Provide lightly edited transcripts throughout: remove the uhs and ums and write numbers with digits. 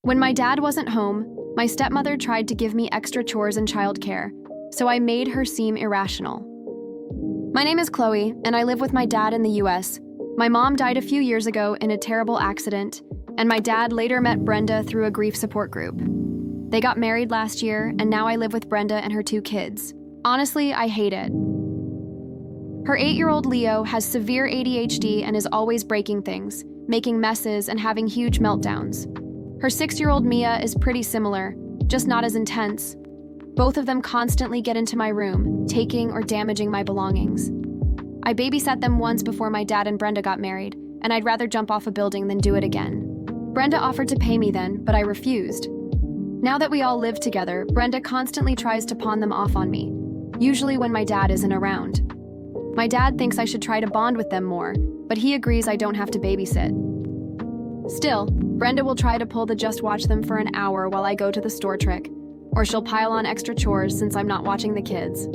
When my dad wasn't home, my stepmother tried to give me extra chores and childcare, so I made her seem irrational. My name is Chloe, and I live with my dad in the US. My mom died a few years ago in a terrible accident, and my dad later met Brenda through a grief support group. They got married last year, and now I live with Brenda and her 2 kids. Honestly, I hate it. Her 8-year-old Leo has severe ADHD and is always breaking things, making messes, and having huge meltdowns. Her 6-year-old Mia is pretty similar, just not as intense. Both of them constantly get into my room, taking or damaging my belongings. I babysat them once before my dad and Brenda got married, and I'd rather jump off a building than do it again. Brenda offered to pay me then, but I refused. Now that we all live together, Brenda constantly tries to pawn them off on me, usually when my dad isn't around. My dad thinks I should try to bond with them more, but he agrees I don't have to babysit. Still, Brenda will try to pull the just watch them for an hour while I go to the store trick, or she'll pile on extra chores since I'm not watching the kids.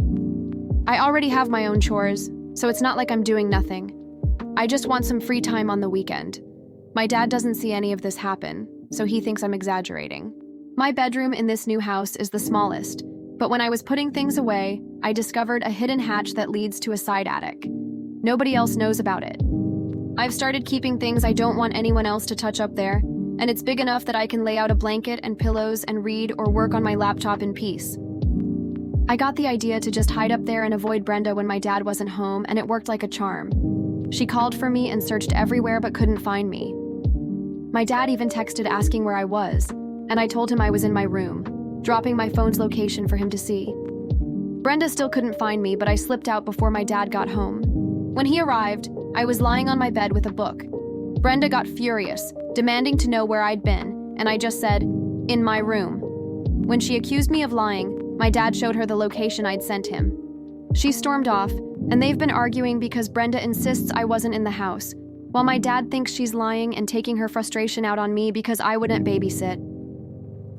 I already have my own chores, so it's not like I'm doing nothing. I just want some free time on the weekend. My dad doesn't see any of this happen, so he thinks I'm exaggerating. My bedroom in this new house is the smallest, but when I was putting things away, I discovered a hidden hatch that leads to a side attic. Nobody else knows about it. I've started keeping things I don't want anyone else to touch up there, and it's big enough that I can lay out a blanket and pillows and read or work on my laptop in peace. I got the idea to just hide up there and avoid Brenda when my dad wasn't home, and it worked like a charm. She called for me and searched everywhere but couldn't find me. My dad even texted asking where I was, and I told him I was in my room, dropping my phone's location for him to see. Brenda still couldn't find me, but I slipped out before my dad got home. When he arrived, I was lying on my bed with a book. Brenda got furious, demanding to know where I'd been, and I just said, "In my room." When she accused me of lying, my dad showed her the location I'd sent him. She stormed off, and they've been arguing because Brenda insists I wasn't in the house, while my dad thinks she's lying and taking her frustration out on me because I wouldn't babysit.